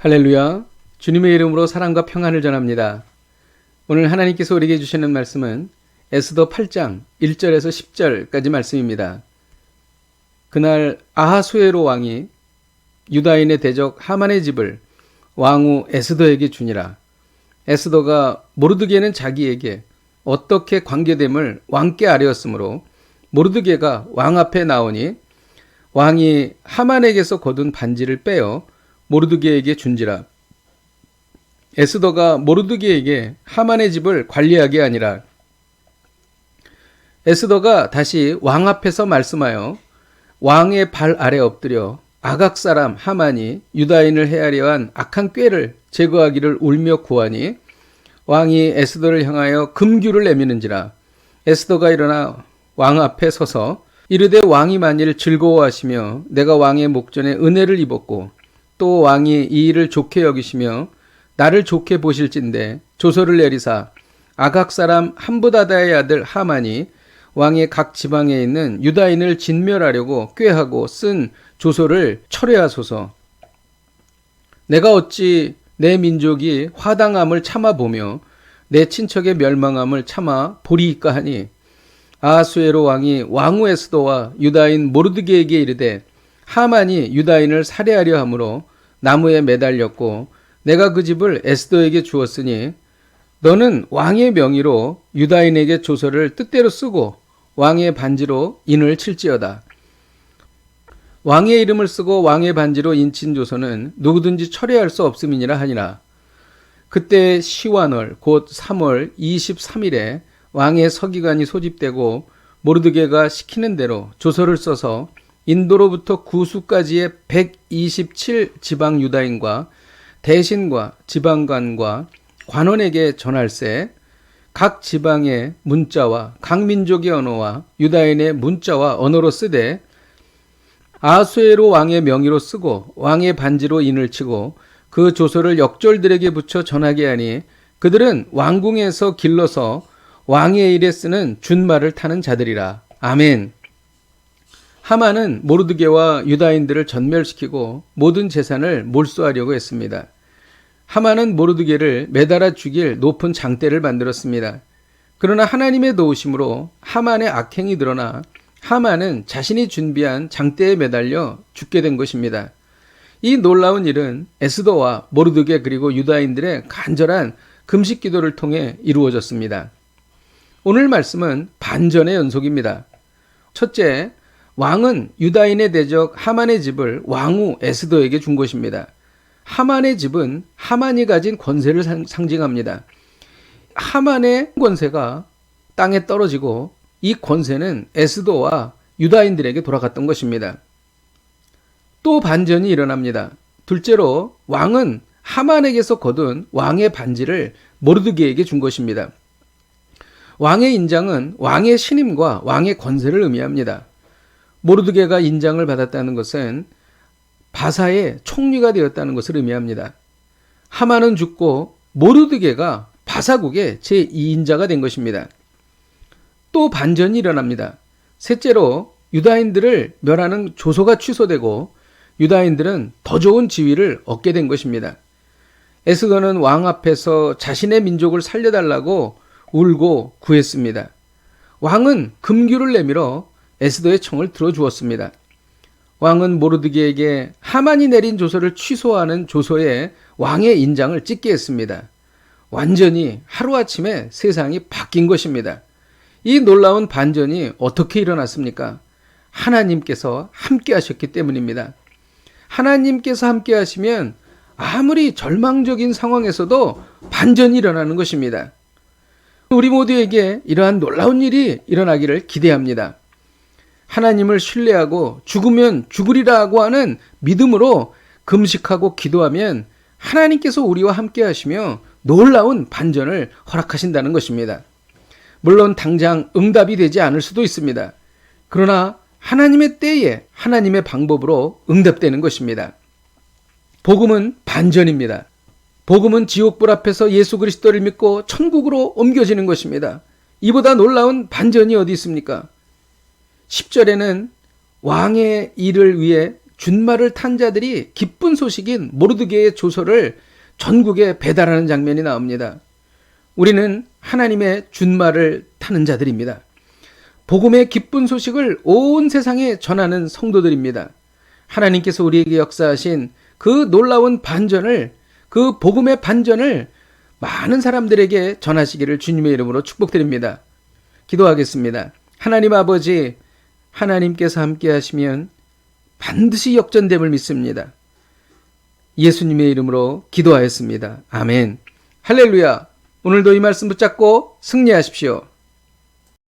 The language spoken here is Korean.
할렐루야. 주님의 이름으로 사랑과 평안을 전합니다. 오늘 하나님께서 우리에게 주시는 말씀은 에스더 8장 1절에서 10절까지 말씀입니다. 그날 아하수에로 왕이 유다인의 대적 하만의 집을 왕후 에스더에게 주니라. 에스더가 모르드게는 자기에게 어떻게 관계됨을 왕께 아뢰었으므로 모르드게가 왕 앞에 나오니 왕이 하만에게서 거둔 반지를 빼어 모르드게에게 준지라. 에스더가 모르드게에게 하만의 집을 관리하게 하니라. 에스더가 다시 왕 앞에서 말씀하여 왕의 발 아래 엎드려 아각 사람 하만이 유다인을 해하려 한 악한 꾀를 제거하기를 울며 구하니 왕이 에스더를 향하여 금규를 내미는지라. 에스더가 일어나 왕 앞에 서서 이르되 왕이 만일 즐거워하시며 내가 왕의 목전에 은혜를 입었고 또 왕이 이 일을 좋게 여기시며 나를 좋게 보실진대 조서를 내리사 아각 사람 함부다다의 아들 하만이 왕의 각 지방에 있는 유다인을 진멸하려고 꾀하고 쓴 조서를 철회하소서. 내가 어찌 내 민족이 화당함을 참아보며 내 친척의 멸망함을 참아 보리이까 하니 아하수에로 왕이 왕후 에스더와 유다인 모르드게에게 이르되 하만이 유다인을 살해하려 함으로 나무에 매달렸고 내가 그 집을 에스더에게 주었으니 너는 왕의 명의로 유다인에게 조서를 뜻대로 쓰고 왕의 반지로 인을 칠지어다. 왕의 이름을 쓰고 왕의 반지로 인친 조서는 누구든지 철회할 수 없음이니라 하니라. 그때 시완월 곧 3월 23일에 왕의 서기관이 소집되고 모르드게가 시키는 대로 조서를 써서 인도로부터 구수까지의 127 지방 유다인과 대신과 지방관과 관원에게 전할세 각 지방의 문자와 각 민족의 언어와 유다인의 문자와 언어로 쓰되 아하수에로 왕의 명의로 쓰고 왕의 반지로 인을 치고 그 조서를 역졸들에게 붙여 전하게 하니 그들은 왕궁에서 길러서 왕의 일에 쓰는 준말을 타는 자들이라. 아멘. 하만은 모르드게와 유다인들을 전멸시키고 모든 재산을 몰수하려고 했습니다. 하만은 모르드게를 매달아 죽일 높은 장대를 만들었습니다. 그러나 하나님의 도우심으로 하만의 악행이 드러나 하만은 자신이 준비한 장대에 매달려 죽게 된 것입니다. 이 놀라운 일은 에스더와 모르드게 그리고 유다인들의 간절한 금식 기도를 통해 이루어졌습니다. 오늘 말씀은 반전의 연속입니다. 첫째, 왕은 유다인의 대적 하만의 집을 왕후 에스더에게 준 것입니다. 하만의 집은 하만이 가진 권세를 상징합니다. 하만의 권세가 땅에 떨어지고 이 권세는 에스더와 유다인들에게 돌아갔던 것입니다. 또 반전이 일어납니다. 둘째로 왕은 하만에게서 거둔 왕의 반지를 모르드게에게 준 것입니다. 왕의 인장은 왕의 신임과 왕의 권세를 의미합니다. 모르드게가 인장을 받았다는 것은 바사의 총리가 되었다는 것을 의미합니다. 하만은 죽고 모르드게가 바사국의 제2인자가 된 것입니다. 또 반전이 일어납니다. 셋째로 유다인들을 멸하는 조서가 취소되고 유다인들은 더 좋은 지위를 얻게 된 것입니다. 에스더는 왕 앞에서 자신의 민족을 살려달라고 울고 구했습니다. 왕은 금규를 내밀어 에스더의 청을 들어주었습니다. 왕은 모르드게에게 하만이 내린 조서를 취소하는 조서에 왕의 인장을 찍게 했습니다. 완전히 하루아침에 세상이 바뀐 것입니다. 이 놀라운 반전이 어떻게 일어났습니까? 하나님께서 함께 하셨기 때문입니다. 하나님께서 함께 하시면 아무리 절망적인 상황에서도 반전이 일어나는 것입니다. 우리 모두에게 이러한 놀라운 일이 일어나기를 기대합니다. 하나님을 신뢰하고 죽으면 죽으리라고 하는 믿음으로 금식하고 기도하면 하나님께서 우리와 함께 하시며 놀라운 반전을 허락하신다는 것입니다. 물론 당장 응답이 되지 않을 수도 있습니다. 그러나 하나님의 때에 하나님의 방법으로 응답되는 것입니다. 복음은 반전입니다. 복음은 지옥불 앞에서 예수 그리스도를 믿고 천국으로 옮겨지는 것입니다. 이보다 놀라운 반전이 어디 있습니까? 10절에는 왕의 일을 위해 준말을 탄 자들이 기쁜 소식인 모르드게의 조서를 전국에 배달하는 장면이 나옵니다. 우리는 하나님의 준말을 타는 자들입니다. 복음의 기쁜 소식을 온 세상에 전하는 성도들입니다. 하나님께서 우리에게 역사하신 그 놀라운 반전을, 그 복음의 반전을 많은 사람들에게 전하시기를 주님의 이름으로 축복드립니다. 기도하겠습니다. 하나님 아버지, 하나님께서 함께 하시면 반드시 역전됨을 믿습니다. 예수님의 이름으로 기도하였습니다. 아멘. 할렐루야. 오늘도 이 말씀 붙잡고 승리하십시오.